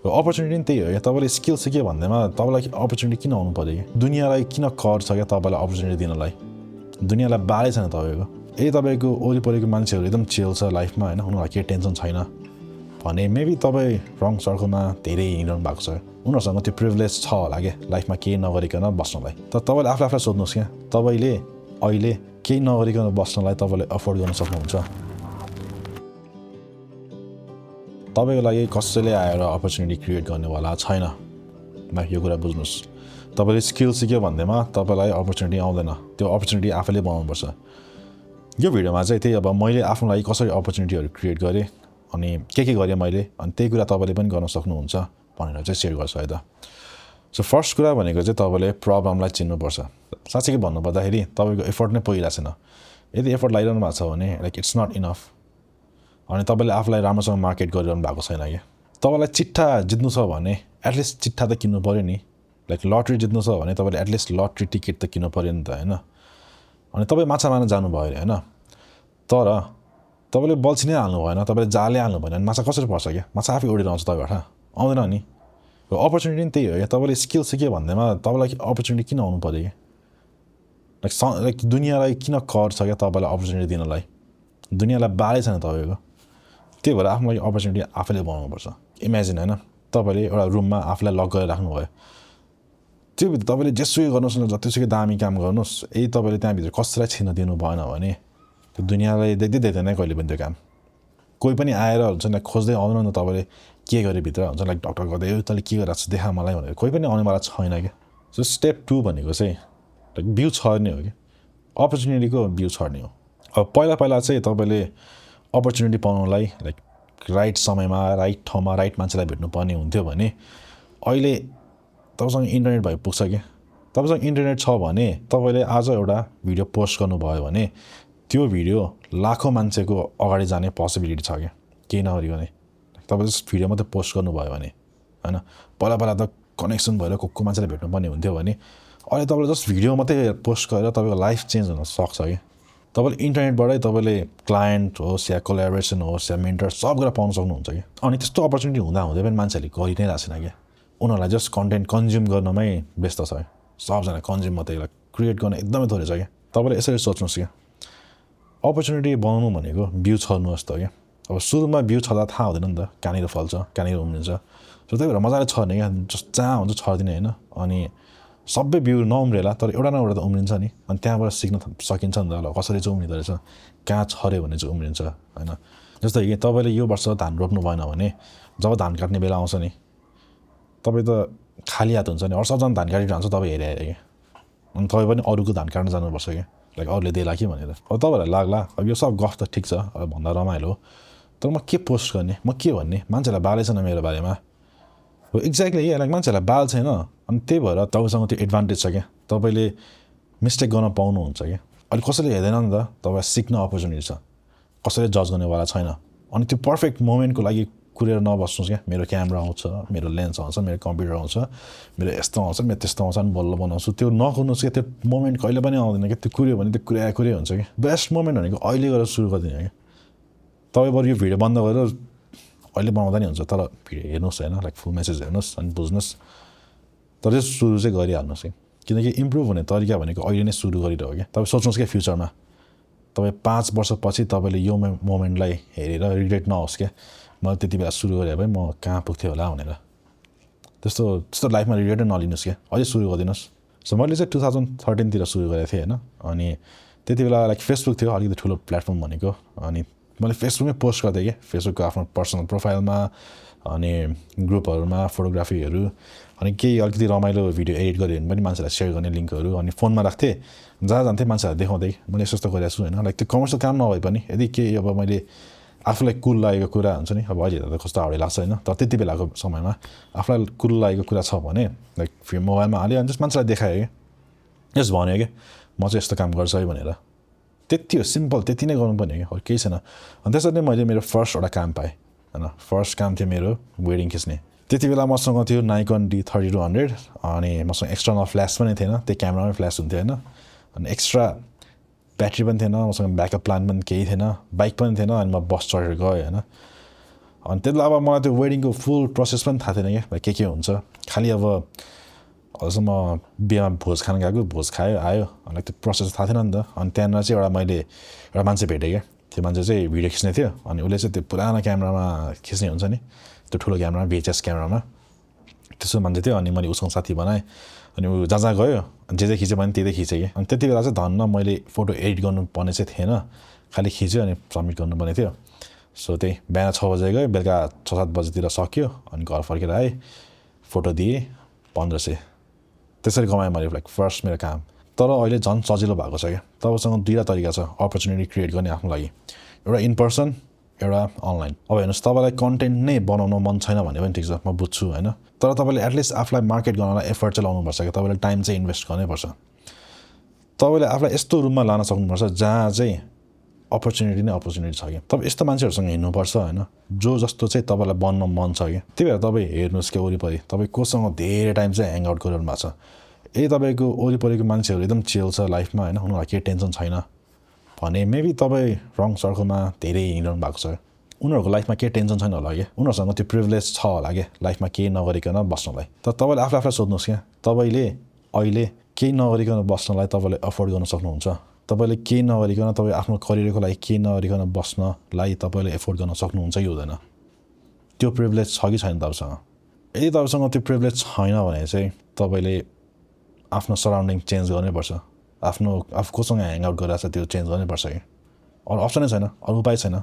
opportunity नि त्यही हो क्या तपाईँले स्किल सिक्यो भन्दैमा तपाईँलाई अपर्च्युनिटी किन आउनु पर्यो कि दुनियाँलाई किन कर छ क्या तपाईँलाई अपर्च्युनिटी दिनलाई दुनियाँलाई बारै छैन तपाईँको तपाईँको वरिपरिको मान्छेहरू एकदम चिल छ लाइफमा होइन उनीहरूलाई केही टेन्सन छैन भने मेबी तपाईँ रङ सर्कलमा धेरै हिँडिरहनु भएको छ उनीहरूसँग त्यो प्रिभिलेज छ होला क्या लाइफमा केही नगरिकन बस्नलाई तर तपाईँले आफूलाई सोध्नुहोस् क्या तपाईँले अहिले केही नगरिकन बस्नलाई तपाईँले अफोर्ड गर्न सक्नुहुन्छ तपाईँको लागि कसैले आएर अपर्च्युनिटी क्रिएट गर्नेवाला छैन यो कुरा बुझ्नुहोस् तपाईँले स्किल सिक्यो भन्दैमा तपाईँलाई अपर्च्युनिटी आउँदैन त्यो अपर्च्युनिटी आफैले बनाउनुपर्छ यो भिडियोमा चाहिँ त्यही अब मैले आफ्नो लागि कसरी अपर्च्युनिटीहरू क्रिएट गरेँ अनि के गरेँ मैले अनि त्यही कुरा तपाईँले पनि गर्न सक्नुहुन्छ भनेर चाहिँ सेयर गर्छु है त सो फर्स्ट कुरा भनेको चाहिँ तपाईँले प्रब्लमलाई चिन्नुपर्छ साँच्चै भन्नुपर्दाखेरि तपाईँको एफर्ट नै पुगिरहेको छैन यदि एफर्ट लगाइरहनु भएको छ भने लाइक इट्स नट इनफ अनि तपाईँले आफूलाई राम्रोसँग मार्केट गरिरहनु भएको छैन क्या तपाईँलाई चिट्ठा जित्नु छ भने एटलिस्ट चिट्ठा त किन्नु पऱ्यो नि लाइक लट्री जित्नु छ भने तपाईँले एटलिस्ट लट्री टिकट त किन्नु पऱ्यो नि त होइन अनि तपाईँ माछा मार्न जानुभयो अरे होइन तर तपाईँले बल्छी नै हाल्नु भएन तपाईँले जालै हाल्नु भएन अनि माछा कसरी पर्छ क्या माछा आफै उडेर आउँछ तपाईँबाट आउँदैन नि अपर्च्युनिटी नि त्यही हो क्या तपाईँले स्किल सिक्यो भन्दैमा तपाईँलाई अपर्च्युनिटी किन आउनु पऱ्यो कि लाइक दुनियाँलाई किन कर छ क्या तपाईँलाई अपर्च्युनिटी दिनलाई दुनियाँलाई बारै छैन तपाईँको त्यही भएर आफ्नो लागि अपर्च्युनिटी आफैले बनाउनुपर्छ इमेजिन होइन तपाईँले एउटा रुममा आफूलाई लक गरेर राख्नुभयो त्योभित्र तपाईँले जेसुकै गर्नुहोस् न जतिसुकै दामी काम गर्नुहोस् तपाईँले त्यहाँभित्र कसैलाई छिर्न दिनु भएन भने त्यो दुनियाँलाई देख्दैन कहिले पनि त्यो काम कोही पनि आएर हुन्छ नि खोज्दै आउँदैन न तपाईँले के गरेँ भित्र हुन्छ लाइक डक्टर गर्दै तैँले के गरिरहेको छ देखा मलाई भनेर कोही पनि आउनेवाला छैन क्या सो स्टेप 2 भनेको चाहिँ लाइक भ्यू छर्ने हो कि अपर्च्युनिटीको भ्यू छर्ने हो अब पहिला चाहिँ तपाईँले अपर्च्युनिटी पाउनलाई लाइक राइट समयमा राइट ठाउँमा राइट मान्छेलाई भेट्नुपर्ने हुन्थ्यो भने अहिले तपाईँसँग इन्टरनेट पुग्छ क्या तपाईँसँग इन्टरनेट छ भने तपाईँले आज एउटा भिडियो पोस्ट गर्नुभयो भने त्यो भिडियो लाखौँ मान्छेको अगाडि जाने पोसिबिलिटी छ क्या केही नगरिकन तपाईँले जस्ट भिडियो मात्रै पोस्ट गर्नुभयो भने होइन पहिला त कनेक्सन भएर को मान्छेलाई भेट्नुपर्ने हुन्थ्यो भने अहिले तपाईँले जस्ट भिडियो मात्रै पोस्ट गरेर तपाईँको लाइफ चेन्ज हुन सक्छ क्या तपाईँले इन्टरनेटबाटै तपाईँले क्लायन्ट होस् या कोलाबोरेसन होस् या मेन्टर सब कुरा पाउन सक्नुहुन्छ क्या अनि त्यस्तो अपर्च्युनिटी हुँदै पनि मान्छेहरूले गरि नै रहेको छैन क्या उनीहरूलाई जस्ट कन्टेन्ट कन्ज्युम गर्नमै व्यस्त छ सबजना कन्ज्युम मात्रै क्रिएट गर्न एकदमै थोरै छ क्या तपाईँले यसरी सोच्नुहोस् क्या अपर्च्युनिटी बनाउनु भनेको भ्यू छर्नुहोस् त क्या अब सुरुमा भ्यू छर्दा थाहा हुँदैन नि त कहाँनिर फल्छ कहाँनिर उम्रिन्छ सो त्यही भएर मजाले छर्ने क्या जस्ट जहाँ हुन्छ छरिदिने होइन अनि सबै भ्यू नउम्रेला तर एउटा न एउटा त उम्रिन्छ नि अनि त्यहाँबाट सिक्न सकिन्छ नि त ल कसरी चाहिँ उम्रिँदो रहेछ कहाँ छर्यो भने चाहिँ उम्रिन्छ होइन जस्तो कि तपाईँले यो वर्ष धान रोप्नु भएन भने जब धान काट्ने बेला आउँछ नि तपाईँ त खाली हात हुन्छ नि हर सबजना धान काटिरहन्छ तपाईँ हेरेर क्या अनि तपाईँ पनि अरूको धान काट्न जानुपर्छ क्या लाइक अरूले दिएला कि भनेर अब तपाईँहरूलाई लाग्ला अब यो सब गफ त ठिक छ अब भन्दा रमाइलो हो तर म के पोस्ट गर्ने म के भन्ने मान्छेलाई बालै छैन मेरो बारेमा हो एक्ज्याक्टली लाइक मान्छेलाई बाल छैन अनि त्यही भएर तपाईँसँग त्यो एडभान्टेज छ क्या तपाईँले मिस्टेक गर्न पाउनुहुन्छ क्या अहिले कसैले हेर्दैन नि त तपाईँ सिक्न अपर्च्युनिटी छ कसैले जज गर्नेवाला छैन अनि त्यो पर्फेक्ट मोमेन्टको लागि कुरेर नबस्नुहोस् क्या मेरो क्यामेरा आउँछ मेरो लेन्स आउँछ मेरो कम्प्युटर आउँछ मेरो यस्तो आउँछ मेरो त्यस्तो आउँछ अनि बल्ल बनाउँछु त्यो नकुर्नुहोस् क्या त्यो मोमेन्ट कहिले पनि आउँदैन क्या त्यो कुऱ्यो भने त्यो कुरै हुन्छ कि बेस्ट मोमेन्ट भनेको अहिले गरेर सुरु गरिदिने क्या तपाईँ बरु यो भिडियो बन्द गरेर अहिले बनाउँदा नि हुन्छ तर भिडियो हेर्नुहोस् होइन लाइक फुल मेसेज हेर्नुहोस् अनि बुझ्नुहोस् तर चाहिँ सुरु चाहिँ गरिहाल्नुहोस् कि किनकि इम्प्रुभ हुने तरिका भनेको अहिले नै सुरु गरिरह्यो क्या तपाईँ सोच्नुहोस् क्या फ्युचरमा तपाईँ 5 वर्षपछि तपाईँले यो मोमेन्टलाई हेरेर रिग्रेट नहोस् क्या मैले त्यति बेला सुरु गरेँ भए म कहाँ पुग्थेँ होला भनेर त्यस्तो लाइफमा रिग्रेटै नलिनुहोस् क्या अझै सुरु गरिदिनुहोस् सो मैले चाहिँ 2013 सुरु गरेको थिएँ होइन अनि त्यति बेला लाइक फेसबुक थियो अलिकति ठुलो प्लेटफर्म भनेको अनि मैले फेसबुकमै पोस्ट गर्थेँ क्या फेसबुकको आफ्नो पर्सनल प्रोफाइलमा अनि ग्रुपहरूमा फोटोग्राफीहरू अनि केही अलिकति रमाइलो भिडियो एडिट गरेँ भने पनि मान्छेलाई सेयर गर्ने लिङ्कहरू अनि फोनमा राख्थेँ जहाँ जान्थेँ मान्छेलाई देखाउँदै मैले यस्तो गरेको छु होइन लाइक त्यो कमर्सियल काम नभए पनि यदि केही अब मैले आफूलाई कुल लागेको कुरा हुन्छ नि अब अहिले त कस्तो हाउडे लाग्छ होइन तर त्यति बेलाको समयमा आफूलाई कुल लागेको कुरा छ भने लाइक फेरि मोबाइलमा हाल्यो अनि जस्ट मान्छेलाई देखायो क्या जस्ट भन्यो क्या म चाहिँ यस्तो काम गर्छु है भनेर त्यति हो सिम्पल त्यति नै गर्नुपर्ने क्या अरू केही छैन अनि त्यसरी नै मैले मेरो फर्स्ट एउटा काम पाएँ होइन फर्स्ट काम थियो मेरो वेडिङ खिच्ने त्यति बेला मसँग थियो नाइकन D3200 अनि मसँग एक्सटर्नल फ्ल्यास पनि थिएन त्यो क्यामेरामै फ्ल्यास हुन्थ्यो होइन अनि एक्स्ट्रा ब्याट्री पनि थिएन मसँग ब्याकअप प्लान पनि केही थिएन बाइक पनि थिएन अनि म बस चढेर गएँ होइन अनि त्यति बेला अब मलाई त्यो वेडिङको फुल प्रोसेस पनि थाहा थिएन क्या के हुन्छ खालि अब अझसम्म बिहामा भोज खान गएको भोज खायो आयो अनि त्यो प्रोसेस थाहा थिएन नि त अनि त्यहाँनिर चाहिँ एउटा मान्छे भेटेँ क्या त्यो मान्छे चाहिँ भिडियो खिच्ने थियो अनि उसले चाहिँ त्यो पुरानो क्यामेरामा खिच्ने हुन्छ नि त्यो ठुलो क्यामेरामा VHS क्यामेरामा त्यसो मान्छे थियो अनि मैले उसँग साथी बनाएँ अनि ऊ जहाँ गयो जे खिच्यो भने त्यही खिचेँ कि अनि त्यति बेला चाहिँ धन्न मैले फोटो एडिट गर्नुपर्ने चाहिँ थिएन खालि खिच्यो अनि सबमिट गर्नुपर्ने थियो सो त्यही बिहान 6 बजे गयो बेलुका 6-7 बजेतिर सक्यो अनि घर फर्केर आएँ फोटो दिएँ 1500 त्यसरी कमाएँ मैले लाइक फर्स्ट मेरो काम तर अहिले झन् सजिलो भएको छ क्या तपाईँसँग दुईवटा तरिका छ अपर्च्युनिटी क्रिएट गर्ने आफ्नो लागि एउटा इन पर्सन एउटा अनलाइन अब हेर्नुहोस् तपाईँलाई कन्टेन्ट नै बनाउन मन छैन भने पनि ठिक छ म बुझ्छु होइन तर तपाईँले एटलिस्ट आफूलाई मार्केट गर्नलाई एफर्ट चाहिँ लाउनुपर्छ क्या तपाईँले टाइम चाहिँ इन्भेस्ट गर्नैपर्छ तपाईँले आफूलाई यस्तो रुममा लान सक्नुपर्छ जहाँ चाहिँ अपर्च्युनिटी नै अपर्च्युनिटी छ क्या तपाईँ यस्तो मान्छेहरूसँग हिँड्नुपर्छ होइन जो जस्तो चाहिँ तपाईँलाई बन्न मन छ क्या त्यही भएर तपाईँ हेर्नुहोस् क्या वरिपरि तपाईँ कोसँग धेरै टाइम चाहिँ ह्याङ आउट गरिरहनु भएको छ यदि तपाईँको वरिपरिको मान्छेहरू एकदम चिल छ लाइफमा होइन उनीहरूलाई केही टेन्सन छैन भने मेबी तपाईँ रङ सर्कलमा धेरै हिँडिरहनु भएको छ उनीहरूको लाइफमा केही टेन्सन छैन होला क्या उनीहरूसँग त्यो प्रिभिलेज छ होला क्या लाइफमा केही नगरिकन बस्नलाई तर तपाईँले आफूलाई सोध्नुहोस् क्या तपाईँले अहिले केही नगरिकन बस्नलाई तपाईँले अफोर्ड गर्न सक्नुहुन्छ तपाईँले केही नगरिकन तपाईँ आफ्नो करियरको लागि केही नगरिकन बस्नलाई तपाईँले एफोर्ड गर्न सक्नुहुन्छ कि हुँदैन त्यो प्रिभिलेज छ कि छैन तपाईँसँग यदि तपाईँसँग त्यो प्रिभिलेज छैन भने चाहिँ तपाईँले आफ्नो सराउन्डिङ चेन्ज गर्नैपर्छ आफू कोसँग ह्याङ आउट गरिरहेको छ त्यो चेन्ज गर्नैपर्छ कि अरू अप्सनै छैन अरू उपाय छैन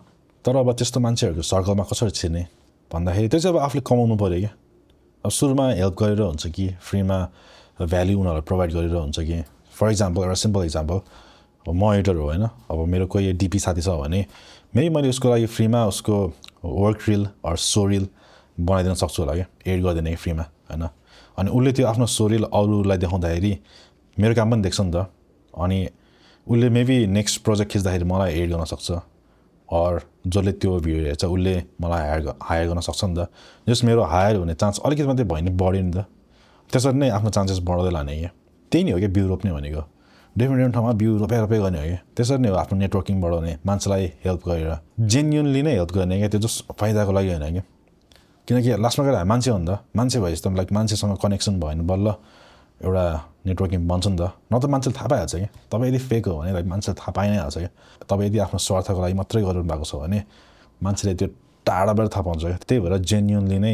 तर अब त्यस्तो मान्छेहरूको सर्कलमा कसरी छिर्ने भन्दाखेरि त्यो चाहिँ अब आफूले कमाउनु पऱ्यो क्या अब सुरुमा हेल्प गरेर हुन्छ कि फ्रीमा भ्याल्यु उनीहरूलाई प्रोभाइड गरेर हुन्छ कि फर इक्जाम्पल एउटा सिम्पल इक्जाम्पल अब म एडिटर हो होइन अब मेरो कोही डिपी साथी छ भने मेबी मैले उसको लागि फ्रीमा उसको वर्क रिल अर सो रिल बनाइदिन सक्छु होला क्या एड गरिदिने कि फ्रीमा होइन अनि उसले त्यो आफ्नो सो रिल अरूलाई देखाउँदाखेरि मेरो काम पनि देख्छ नि त अनि उसले मेबी नेक्स्ट प्रोजेक्ट खिच्दाखेरि मलाई एड गर्न सक्छ अर जसले त्यो भिडियो हेर्छ उसले मलाई हायर गर्न सक्छ नि त जस मेरो हायर हुने चान्स अलिकति मात्रै भयो भने बढ्यो नि त त्यसरी नै आफ्नो चान्सेस बढाउँदै लाने क्या त्यही नै हो क्या बिउ रोप्ने भनेको डिफ्रेन्ट ठाउँमा बिउ रोपे गर्ने हो क्या त्यसरी नै हो आफ्नो नेटवर्किङ बढाउने मान्छेलाई हेल्प गरेर जेन्युनली नै हेल्प गर्ने क्या त्यो जस्ट फाइदाको लागि होइन क्या किनकि लास्टमा गएर मान्छे हो नि त मान्छे भएपछि त लाइक मान्छेसँग कनेक्सन भयो भने बल्ल एउटा नेटवर्किङ बन्छ नि त न त मान्छेले थाहा पाइहाल्छ क्या तपाईँ यदि फेक हो भने लाइक मान्छेले थाहा पाइ नै हाल्छ क्या तपाईँ यदि आफ्नो स्वार्थको लागि मात्रै गरिरहनु भएको छ भने मान्छेले त्यो टाढाबाट थाहा पाउँछ क्या त्यही भएर जेन्युनली नै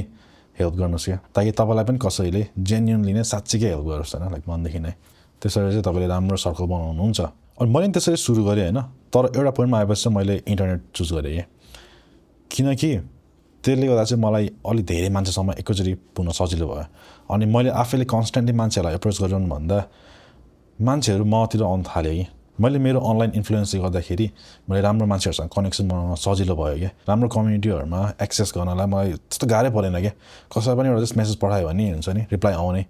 हेल्प गर्नुहोस् क्या ताकि तपाईँलाई पनि कसैले जेन्युनली नै साँच्चीकै हेल्प गरोस् होइन लाइक मनदेखि नै त्यसरी चाहिँ तपाईँले राम्रो सर्कल बनाउनुहुन्छ अनि मैले पनि त्यसरी सुरु गरेँ होइन तर एउटा पोइन्टमा आएपछि चाहिँ मैले इन्टरनेट चुज गरेँ किनकि त्यसले गर्दा चाहिँ मलाई अलिक धेरै मान्छेसम्म एकैचोटि पुग्न सजिलो भयो अनि मैले आफैले कन्सटेन्टली मान्छेहरूलाई एप्रोच गरिरहनु भन्दा मान्छेहरू मतिर आउनु थाल्यो कि मैले मेरो अनलाइन इन्फ्लुएन्सले गर्दाखेरि मैले राम्रो मान्छेहरूसँग कनेक्सन बनाउन सजिलो भयो क्या राम्रो कम्युनिटीहरूमा एक्सेस गर्नलाई मलाई त्यस्तो गाह्रै परेन क्या कसैलाई पनि एउटा जस्ट मेसेज पठायो भने हुन्छ नि रिप्लाई आउने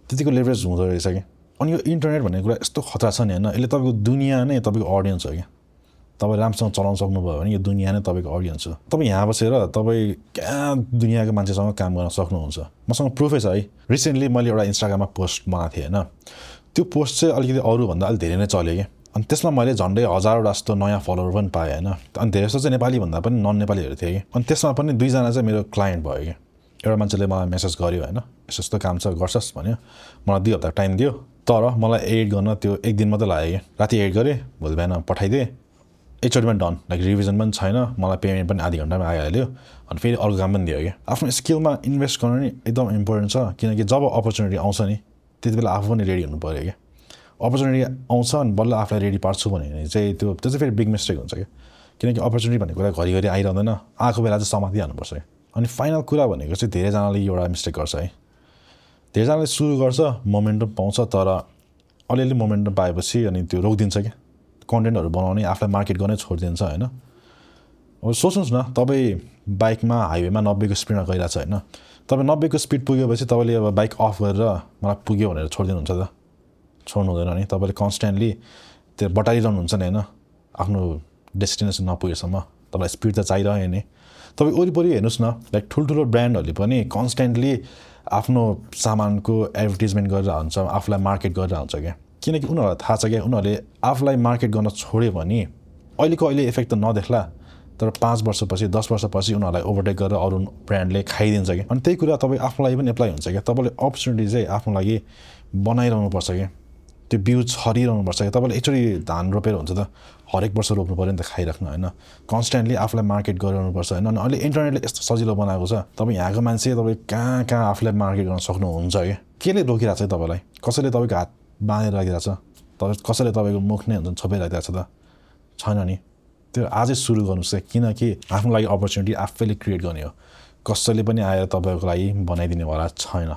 त्यतिको लेभरेज हुँदो रहेछ कि अनि यो इन्टरनेट भन्ने कुरा यस्तो खतरा छ नि होइन यसले तपाईँको दुनियाँ नै तपाईँको अडियन्स हो क्या तपाईँ राम्रोसँग चलाउन सक्नुभयो भने यो दुनियाँ नै तपाईँको अडियन्स हो तपाईँ यहाँ बसेर तपाईँ क्या दुनियाँको मान्छेसँग काम गर्न सक्नुहुन्छ मसँग प्रुफै छ है रिसेन्टली मैले एउटा इन्स्टाग्राममा पोस्ट बनाएको थिएँ होइन त्यो पोस्ट चाहिँ अलिकति अरूभन्दा अलिक धेरै नै चल्यो क्या अनि त्यसमा मैले झन्डै 1000वटा जस्तो नयाँ फलोवर पनि पाएँ होइन अनि धेरै जस्तो चाहिँ नेपालीभन्दा पनि नन नेपालीहरू थिए कि अनि त्यसमा पनि 2 जना चाहिँ मेरो क्लाइन्ट भयो कि एउटा मान्छेले मलाई मेसेज गर्यो होइन यस्तो काम छ गर्छस् भन्यो मलाई 2 हप्ता टाइम दियो तर मलाई एडिट गर्न त्यो 1 दिन मात्रै लाग्यो कि राति एडिट गरेँ भोलि बिहान पठाइदिएँ एकचोटिमा डन लाइक रिभिजन पनि छैन मलाई पेमेन्ट पनि आधी घन्टामा आइहाल्यो अनि फेरि अर्को काम पनि दियो क्या आफ्नो स्किलमा इन्भेस्ट गर्नु नि एकदम इम्पोर्टेन्ट छ किनकि जब अपर्च्युनिटी आउँछ नि त्यति बेला आफू पनि रेडी हुनु पऱ्यो क्या अपर्च्युनिटी आउँछ अनि बल्ल आफूलाई रेडी पार्छु भने चाहिँ त्यो चाहिँ फेरि बिग मिस्टेक हुन्छ क्या किनकि अपर्च्युनिटी भन्ने कुरा घरिघरि आइरहँदैन आएको बेला चाहिँ समातिहाल्नुपर्छ क्या अनि फाइनल कुरा भनेको चाहिँ धेरैजनाले एउटा मिस्टेक गर्छ है धेरैजनाले सुरु गर्छ मोमेन्टम पाउँछ तर अलिअलि मोमेन्टम पाएपछि अनि त्यो रोकिदिन्छ क्या कन्टेन्टहरू बनाउने आफूलाई मार्केट गर्नै छोडिदिन्छ होइन अब सोच्नुहोस् न तपाईँ बाइकमा हाइवेमा 90को स्पिडमा गइरहेको छ होइन तपाईँ 90को स्पिड पुगेपछि तपाईँले अब बाइक अफ गरेर मलाई पुग्यो भनेर छोडिदिनुहुन्छ त छोड्नु हुँदैन नि तपाईँले कन्सटेन्टली त्यो बटाइरहनुहुन्छ नि होइन आफ्नो डेस्टिनेसन नपुगेसम्म तपाईँलाई स्पिड त चाहिरह्यो नि तपाईँ वरिपरि हेर्नुहोस् न लाइक ठुल्ठुलो ब्रान्डहरूले पनि कन्सटेन्टली आफ्नो सामानको एडभर्टिजमेन्ट गरेर हुन्छ आफूलाई मार्केट गरेर हुन्छ क्या किनकि उनीहरूलाई थाहा छ क्या उनीहरूले आफूलाई मार्केट गर्न छोड्यो भने अहिलेको अहिले इफेक्ट त नदेख्ला तर 5 वर्षपछि 10 वर्षपछि उनीहरूलाई ओभरटेक गरेर अरू ब्रान्डले खाइदिन्छ कि अनि त्यही कुरा तपाईँ आफ्नो लागि पनि एप्लाई हुन्छ क्या तपाईँले अपर्च्युनिटी चाहिँ आफ्नो लागि बनाइरहनुपर्छ कि त्यो बिउ छरिरहनुपर्छ कि तपाईँले एकचोटि धान रोपेर हुन्छ त हरेक वर्ष रोप्नु पऱ्यो नि त खाइराख्नु होइन कन्स्ट्यान्टली आफूलाई मार्केट गरिरहनुपर्छ होइन अनि अहिले इन्टरनेटले यस्तो सजिलो बनाएको छ तपाईँ यहाँको मान्छे तपाईँ कहाँ कहाँ आफूलाई मार्केट गर्न सक्नुहुन्छ कि केले रोकिरहेको छ तपाईँलाई कसैले तपाईँको हात बाँधेर राखिरहेको छ तपाईँ कसैले तपाईँको मुख नै हुन्छ छोपिराखिरहेको छ त छैन नि त्यो आजै सुरु गर्नुहोस् किनकि आफ्नो लागि अपर्च्युनिटी आफैले क्रिएट गर्ने हो कसैले पनि आएर तपाईँको लागि बनाइदिनेवाला छैन